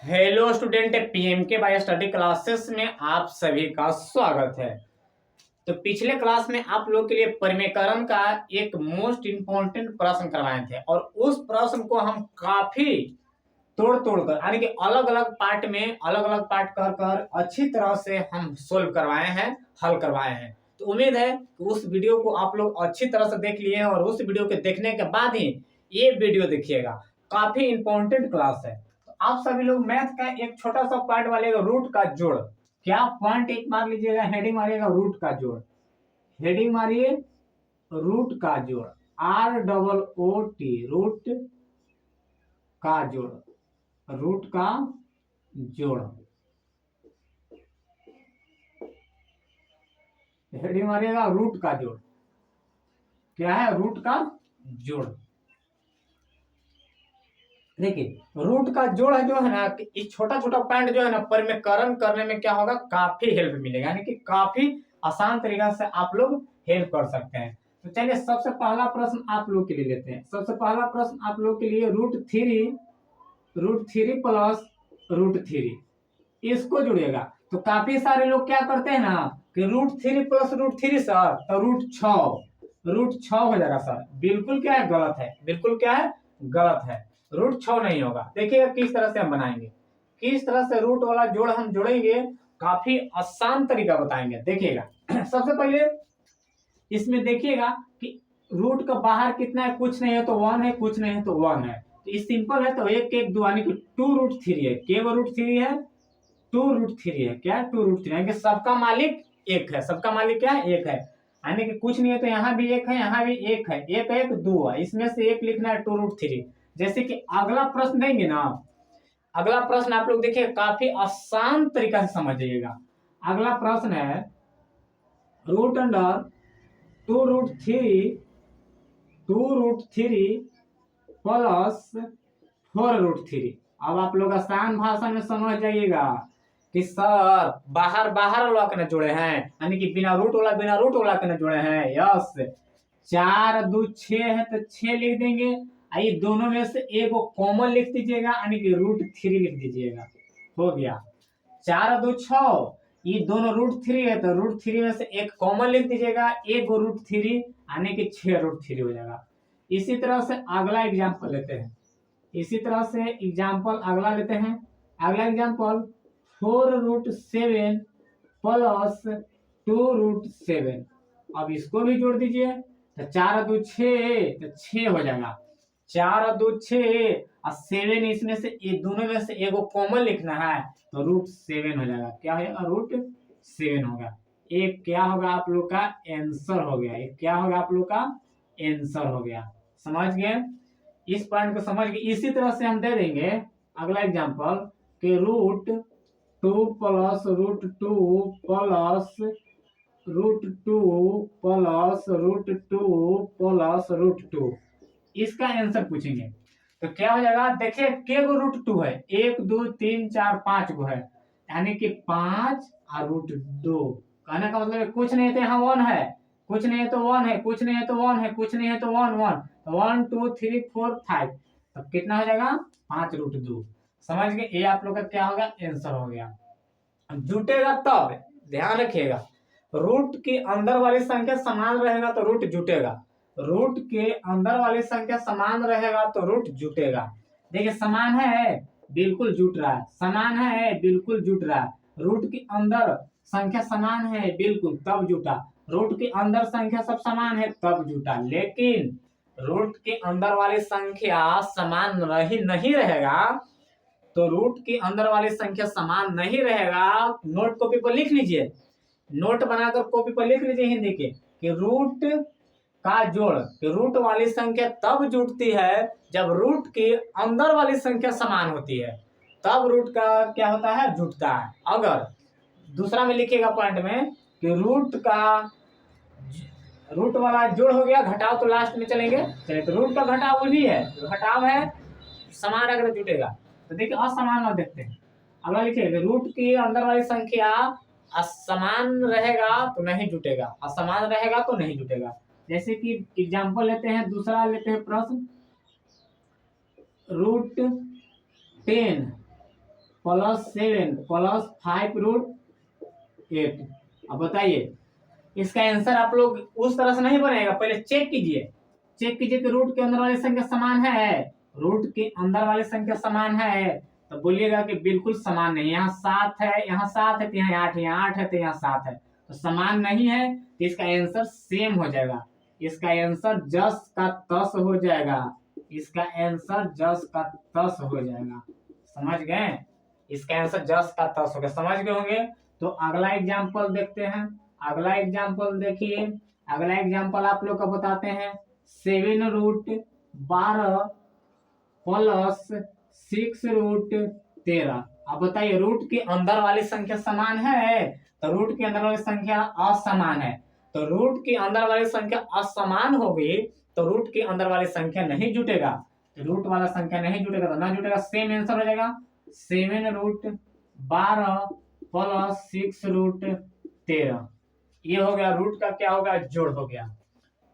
Hello student, PMK bio study classes में आप सभी का स्वागत है। तो पिछले क्लास में आप लोग के लिए परिमेयकरण का एक मोस्ट इम्पोर्टेंट प्रश्न करवाए थे और उस प्रश्न को हम काफी तोड़ तोड़ कर यानी कि अलग अलग पार्ट में अलग अलग पार्ट कर कर अच्छी तरह से हम सोल्व करवाए हैं, हल करवाए हैं। तो उम्मीद है कि उस वीडियो को आप लोग अच्छी तरह से देख लिए हैं और उस वीडियो के देखने के बाद ही ये वीडियो देखिएगा। काफी इंपॉर्टेंट क्लास है। तो आप सभी लोग मैथ का एक छोटा सा पार्ट वालेगा, रूट का जोड़। क्या पॉइंट एक मार लीजिएगा, हेडिंग मारिएगा रूट का जोड़। हेडिंग मारिए रूट का जोड़, ROOT, रूट का जोड़, रूट का जोड़। हेडिंग मारिएगा रूट का जोड़। क्या है? रूट का जोड़। देखिए रूट का जोड़ है जो है ना, इस छोटा छोटा पॉइंट जो है ना परिमेयकरण करने में क्या होगा, काफी हेल्प मिलेगा, यानी कि काफी आसान तरीका से आप लोग हेल्प कर सकते हैं। तो चलिए सबसे पहला प्रश्न आप लोग के लिए लेते हैं। सबसे पहला प्रश्न आप लोग के लिए √3 प्लस √3 इसको जुड़ेगा। तो काफी सारे लोग क्या करते हैं ना कि √3 प्लस √3 सर तो √6 हो जाएगा सर। बिल्कुल क्या है, गलत है। बिल्कुल क्या है, गलत है। √6 नहीं होगा। देखिएगा किस तरह से हम बनाएंगे, किस तरह से रूट वाला जोड़ हम जोड़ेंगे, काफी आसान तरीका बताएंगे। देखिएगा सबसे पहले इसमें देखिएगा कि रूट का बाहर कितना है, कुछ नहीं है तो 1 है, कुछ नहीं है तो 1 है। तो ये सिंपल है। तो 1 1 2 यानी कि 2√3 है। क्या √3 है? 2√3 है। क्या? 2√3 यानी कि सबका मालिक एक है। सबका मालिक क्या है? एक है। यानी कि कुछ नहीं है तो यहाँ भी एक है, यहाँ भी एक है। 1 1 2 है, इसमें से एक लिखना है 2√3। जैसे कि अगला प्रश्न देंगे ना, अगला प्रश्न आप लोग देखिए काफी आसान तरीका से समझ जाइएगा। अगला प्रश्न है रूट अंडर 2√3 प्लस 4√3। अब आप लोग आसान भाषा में समझ जाइएगा कि सर बाहर बाहर वाला के जोड़े हैं, यानी कि बिना रूट वाला के जोड़े हैं। यस, 4 2 6 है तो 6 लिख देंगे। ये दोनों में से एक को कॉमन लिख दीजिएगा, यानी कि √3 लिख दीजिएगा। हो गया 4 2 6। ये दोनों √3 है तो √3 में से एक कॉमन लिख दीजिएगा, एक √3 यानी कि 6√3 हो जाएगा। इसी तरह से अगला एग्जाम्पल लेते हैं। इसी तरह से एग्जाम्पल अगला लेते हैं। अगला एग्जाम्पल 4√7 प्लस 2√7। अब इसको भी जोड़ दीजिए तो 4 2 6 तो 6 हो जाएगा। 4 2 6 और 7 इसमें से ये दोनों में से एक कॉमन लिखना है तो √7 हो जाएगा। क्या है? √7 होगा। एक क्या होगा आप लोग का आंसर हो गया। एक क्या होगा आप लोग का आंसर हो गया। समझ गए? इस पॉइंट को समझ गए। इसी तरह से हम दे देंगे अगला एग्जांपल कि √2 प्लस √2 प्लस √2 प्लस √2 प्लस √2 इसका आंसर पूछेंगे। तो क्या हो जाएगा? देखिए के गो √2 है, 1 2 3 4 5 गो है, यानी कि 5 और √2। कहने का मतलब कुछ नहीं तो यहाँ 1 है, कुछ नहीं है तो 1 है, कुछ नहीं है तो 1 है, कुछ नहीं है तो 1 1 तो 1 2 3 4 5। तब कितना हो जाएगा? 5 √2। समझ गए? ये आप लोग का क्या होगा? आंसर हो गया। जुटेगा तब, ध्यान रखिएगा, रूट के अंदर वाली संख्या समान रहेगा तो रूट जुटेगा। रूट के अंदर वाली संख्या समान रहेगा तो रूट जुटेगा। देखिए समान है, बिल्कुल जुट रहा है। समान है, बिल्कुल जुट रहा है। रूट के अंदर संख्या समान है, बिल्कुल, तब जुटा। रूट के अंदर संख्या सब समान है तब जुटा। लेकिन रूट के अंदर वाली संख्या समान नहीं रहेगा तो रूट के अंदर वाली संख्या समान नहीं रहेगा। नोट कॉपी पर लिख लीजिए, नोट बनाकर कॉपी पर लिख लीजिए हिंदी के कि रूट का जोड़, कि रूट वाली संख्या तब जुटती है जब रूट के अंदर वाली संख्या समान होती है, तब रूट का क्या होता है? जुटता है। अगर दूसरा में लिखिएगा पॉइंट में कि रूट वाला जोड़ हो गया, घटाव तो लास्ट में चलेंगे। चलिए तो रूट का घटाव वो भी है, घटाव है, समान अगर जुटेगा। तो देखिए असमान और देखते हैं। अगला लिखिए रूट की अंदर वाली संख्या असमान रहेगा तो नहीं जुटेगा, असमान रहेगा तो नहीं जुटेगा। जैसे कि एग्जांपल लेते हैं, दूसरा लेते हैं प्रश्न, √10 +7 +5√8। अब बताइए इसका आंसर आप लोग उस तरह से नहीं बनेगा, पहले चेक कीजिए कि रूट के अंदर वाली संख्या समान है, रूट के अंदर वाली संख्या समान है, तो बोलिएगा कि बिल्कुल समान नहीं, यहाँ 7 है, यहाँ 7 है, तो यहाँ 8 है, यहाँ 8 है, तो यहाँ 7 है, तो समान नहीं है, तो इसका आंसर सेम हो जाएगा, इसका आंसर 10 का 10 हो जाएगा, इसका आंसर 10 का 10 हो जाएगा। समझ गए, इसका आंसर 10 का 10 हो गया, समझ गए होंगे। तो अगला एग्जाम्पल देखते हैं, अगला एग्जाम्पल देखिए, अगला एग्जाम्पल आप लोग को बताते हैं 7√12 +6√13। अब बताइए रूट के अंदर वाली संख्या समान है, तो रूट के अंदर वाली संख्या असमान है, तो रूट के अंदर वाली संख्या असमान होगी, तो रूट के अंदर वाली संख्या नहीं जुटेगा, तो रूट वाला संख्या नहीं जुटेगा, तो ना जुटेगा, सेम आंसर हो जाएगा 7√12 +6√13। ये हो गया रूट का क्या होगा, जोड़ हो गया,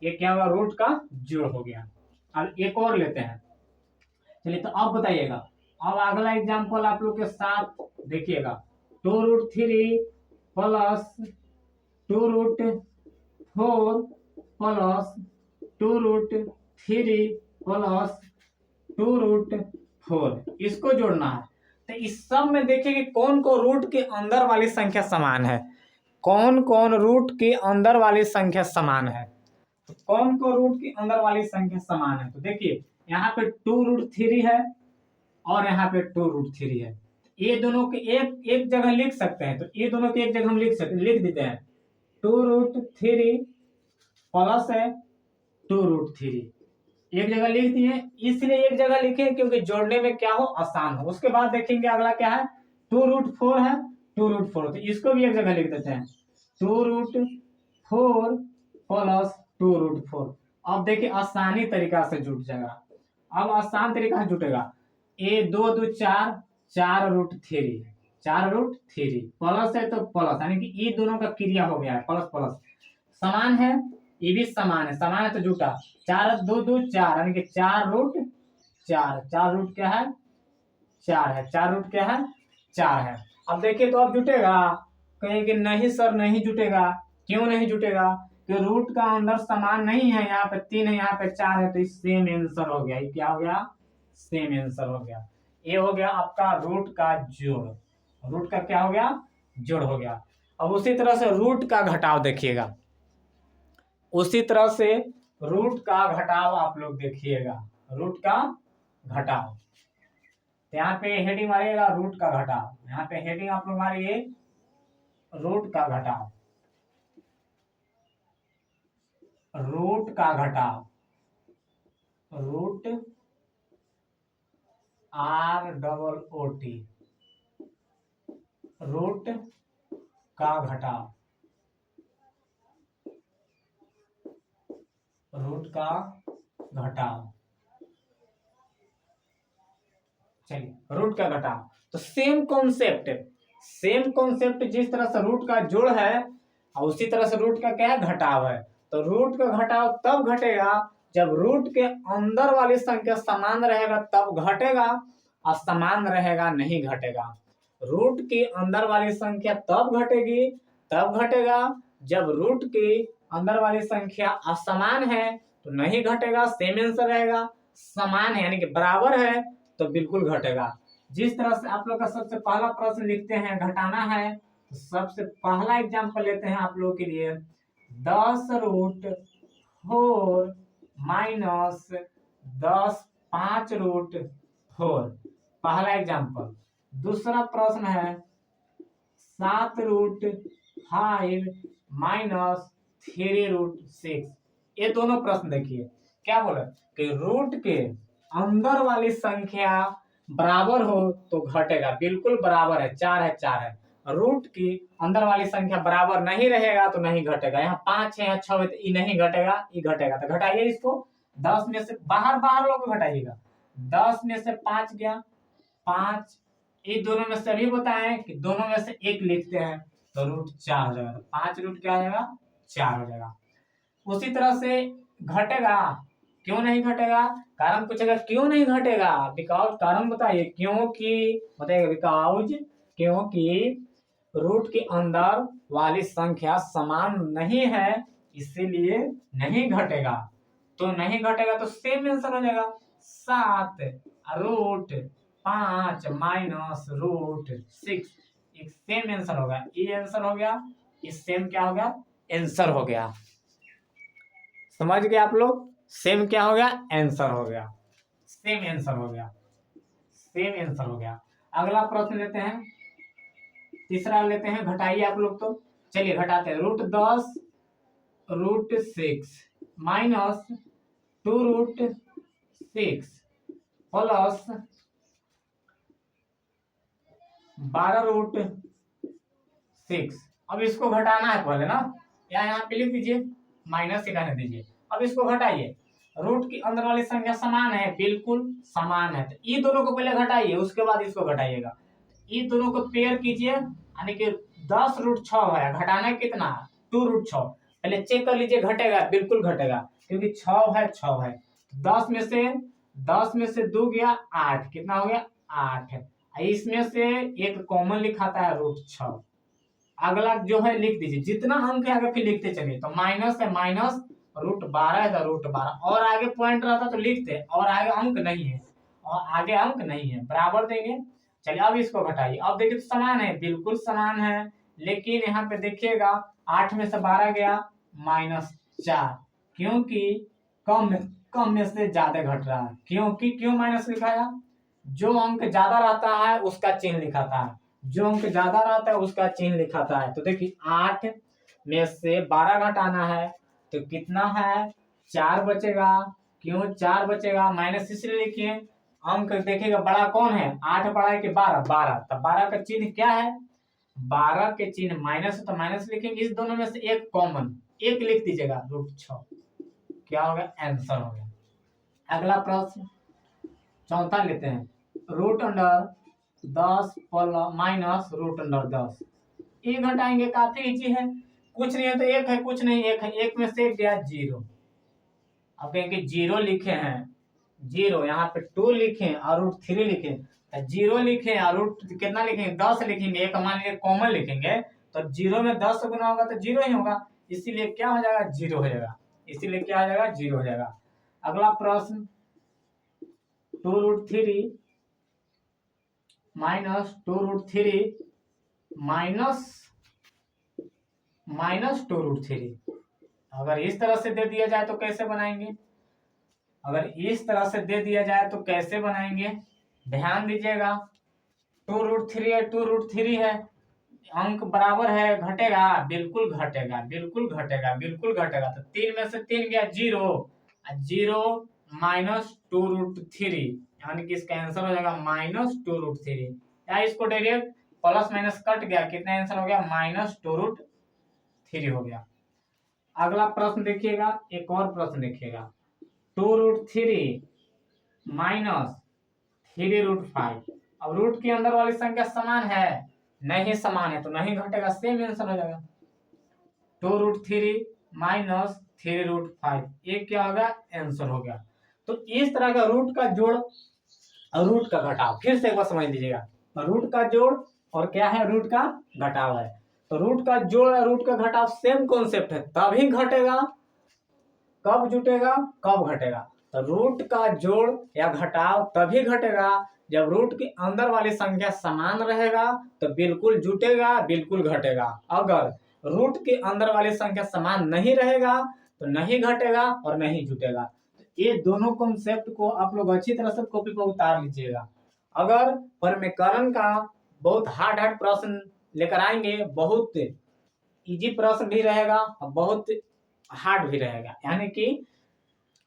ये क्या होगा, रूट का जोड़ हो गया। अब एक और लेते हैं, चलिए तो अब बताइएगा, अब अगला एग्जांपल आप लोग के साथ देखिएगा 2√3 +2√4 +2√3 +2√4, इसको जोड़ना है। तो इस सब में देखिए कि कौन कौन रूट के अंदर वाली संख्या समान है, कौन कौन रूट के अंदर वाली संख्या समान है, तो कौन कौन रूट के अंदर वाली संख्या समान है। तो देखिए यहाँ पे 2√3 है और यहाँ पे 2√3 है, ये दोनों के एक जगह लिख सकते हैं, तो ये दोनों के एक जगह हम लिख देते हैं 2√3 प्लस है 2√3, एक जगह लिख दिए, इसलिए एक जगह लिखे क्योंकि जोड़ने में क्या हो, आसान हो। उसके बाद देखेंगे अगला क्या है, 2√4 है, 2√4, तो इसको भी एक जगह लिख देते हैं 2√4 प्लस 2√4। अब देखिए आसानी तरीका से जुट जाएगा, अब आसान तरीका से जुटेगा, ए 2 2 4 4√3 4√3 प्लस है तो प्लस, यानी कि ये दोनों का क्रिया हो गया है, प्लस प्लस समान है, ये भी समान है तो जुटा 4 2 2 4, यानी कि 4√4, 4 रूट क्या है 4 है, 4 रूट क्या है 4 है। अब देखिए तो अब जुटेगा, कहें कि नहीं सर नहीं जुटेगा, क्यों नहीं जुटेगा, कि रूट का अंदर समान नहीं है, यहाँ पे 3 है, यहाँ पे 4 है, तो सेम आंसर हो गया, ये क्या हो गया, सेम आंसर हो गया। ये हो गया आपका रूट का जोड़, रूट का क्या हो गया, जोड़ हो गया। अब उसी तरह से रूट का घटाव देखिएगा, उसी तरह से रूट का घटाव आप लोग देखिएगा, रूट का घटाव, यहाँ पे हेडिंग मारिएगा रूट का घटाव, यहाँ पे हेडिंग आप लोग मारिए रूट का घटाव, रूट का घटाव, रूट ROOT, रूट का घटाव, रूट का घटाव, चलिए रूट का घटाव, तो सेम कॉन्सेप्ट जिस तरह से रूट का जोड़ है और उसी तरह से रूट का क्या है, घटाव है। तो रूट का घटाव तब घटेगा जब रूट के अंदर वाली संख्या समान रहेगा तब घटेगा, और समान रहेगा नहीं घटेगा। रूट के अंदर वाली संख्या तब घटेगा जब रूट के अंदर वाली संख्या असमान है तो नहीं घटेगा, सेम आंसर रहेगा, समान है यानी कि बराबर है तो बिल्कुल घटेगा। जिस तरह से आप लोग का सबसे पहला प्रश्न लिखते हैं घटाना है, तो सबसे पहला एग्जांपल लेते हैं आप लोगों के लिए 10√4 माइनस 10 5√4, पहला एग्जांपल। दूसरा प्रश्न है 7√5 माइनस 3√6। ये दोनों प्रश्न देखिए क्या बोला कि रूट के अंदर वाली संख्या बराबर हो तो घटेगा, बिल्कुल बराबर है 4 है 4 है, रूट की अंदर वाली संख्या बराबर नहीं रहेगा तो नहीं घटेगा, यहाँ 5 है यहाँ 6 है तो ये नहीं घटेगा, ये घटेगा, तो घटाइए इसको, 10 में से बाहर लोग घटाइएगा, 10 में से 5 गया 5, ये दोनों में से अभी बताएं कि दोनों में से एक लिखते हैं तो रूट 4 हो जाएगा, तो 5 रूट क्या हो जाएगा 4 हो जाएगा। उसी तरह से घटेगा क्यों नहीं घटेगा? कारण पूछेगा क्यों नहीं घटेगा, बिकॉज कारण बताइए, क्योंकि बताइएगा बिकॉज, क्योंकि रूट के अंदर वाली संख्या समान नहीं है इसीलिए नहीं घटेगा। तो नहीं घटेगा तो सेम आंसर हो जाएगा 7 रूट 5 माइनस रूट 6, एक सेम आंसर होगा। ये आंसर हो गया, इस सेम क्या हो गया? आंसर हो गया। समझ गए आप लोग? सेम क्या हो गया? आंसर हो गया। सेम आंसर हो गया, सेम आंसर हो गया। अगला प्रश्न लेते हैं, तीसरा लेते हैं, घटाइए आप लोग। तो चलिए घटाते हैं। Root 10 root 6 minus 2 root 6 plus 12 root 6। अब इसको घटाना है पहले ना, या यहाँ पे लिख दीजिए, माइनस से रहने दीजिए। अब इसको घटाइए। रूट की अंदर वाली संख्या समान है, बिल्कुल समान है, तो ये दोनों को पहले घटाइए, उसके बाद इसको घटाइएगा। ये दोनों को पेयर कीजिए, यानी कि 10 रूट 6 है, घटाना कितना? 2 रूट 6। पहले चेक कर लीजिए, घटेगा? बिल्कुल घटेगा, क्योंकि 6 है 6 है। 10 में से 2 गया 8, कितना हो गया? 8। इसमें से एक कॉमन लिखाता है रूट 6। अगला जो है लिख दीजिए, जितना अंक है आगे फिर लिखते चलिए। तो माइनस है माइनस, रूट 12 है तो रूट 12, और आगे पॉइंट रहता तो लिखते, और आगे अंक नहीं है, और आगे अंक नहीं है, बराबर देंगे। चलिए अब इसको घटाइए। अब देखिए तो समान है, बिल्कुल समान है, लेकिन यहाँ पे देखिएगा 8 में से 12 गया -4, क्योंकि कम में से ज्यादा घट रहा है। क्यों माइनस लिखाया? जो अंक ज्यादा रहता है उसका चिन्ह लिखाता है, जो अंक ज्यादा रहता है उसका चिन्ह लिखाता है। तो देखिए 8 में से 12 घटाना है तो कितना है? 4 बचेगा। क्यों 4 बचेगा? माइनस इसलिए लिखिए, अंक देखिएगा बड़ा कौन है? 8 बड़ा है कि 12? 12, तब 12 का चिन्ह क्या है? 12 के चिन्ह माइनस, तो माइनस लिखेंगे। इस दोनों में से एक कॉमन, एक लिख दीजिएगा, रूट 6। क्या हो गया? आंसर हो गया। अगला प्रश्न चौथा लेते हैं। Root under 10 minus root under 10, ये घटाएंगे, काफी इजी है, कुछ नहीं है तो एक है, कुछ नहीं एक है, एक में से एक गया 0। अब कहेंगे 0 लिखे हैं, 0 यहाँ पे 2 लिखे और रूट 3 लिखे, 0 लिखे और रूट कितना लिखेंगे? 10 लिखेंगे, एक मान लीजिए कॉमन लिखेंगे, तो 0 में 10 गुना होगा तो 0 ही होगा, इसीलिए क्या हो जाएगा? 0 हो जाएगा, इसीलिए क्या हो जाएगा? 0 हो जाएगा। अगला प्रश्न 2 root 3 minus 2 root 3 minus 2 root 3। अगर इस तरह से दे दिया जाए तो कैसे बनाएंगे? अगर इस तरह से दे दिया जाए तो कैसे बनाएंगे? ध्यान दीजिएगा, 2 रूट 3 है, 2 रूट 3 है, अंक बराबर है, घटेगा? बिल्कुल घटेगा, बिल्कुल घटेगा, बिल्कुल घटेगा। तो 3 में से 3 गया 0, 0 माइनस 2 रूट 3, यानी कि इसका आंसर हो जाएगा -2 रूट 3। या इसको डायरेक्ट प्लस माइनस कट गया, कितना आंसर हो गया? -2 रूट 3 हो गया। अगला प्रश्न देखिएगा, एक और प्रश्न देखिएगा, 2 रूट 3 माइनस 3 रूट 5। अब रूट के अंदर वाली संख्या समान है? नहीं समान है, तो नहीं घटेगा, सेम आंसर हो जाएगा। 2 रूट 3 माइनस 3 रूट 5, ये क्या होगा? आंसर हो गया। तो इस तरह का रूट का जोड़ और रूट का घटाव, फिर से एक बार समझ लीजिएगा, रूट का जोड़ और क्या है? रूट का घटाव है। तो रूट का जोड़ और रूट का घटाव सेम कॉन्सेप्ट है, तभी घटेगा। कब जुटेगा? कब घटेगा? तो रूट का जोड़ या घटाव तभी घटेगा जब रूट के अंदर वाली संख्या समान रहेगा तो बिल्कुल जुटेगा, बिल्कुल घटेगा। अगर रूट के अंदर वाली संख्या समान नहीं रहेगा तो नहीं घटेगा और नहीं जुटेगा। ये दोनों कॉन्सेप्ट को आप लोग अच्छी तरह से कॉपी पर उतार लीजिएगा। अगर परमीकरण का बहुत हार्ड प्रश्न लेकर आएंगे, बहुत इजी प्रश्न भी रहेगा और बहुत हार्ड भी रहेगा, यानी कि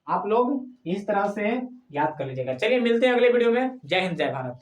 आप लोग इस तरह से याद कर लीजिएगा। चलिए मिलते हैं अगले वीडियो में। जय हिंद, जय भारत।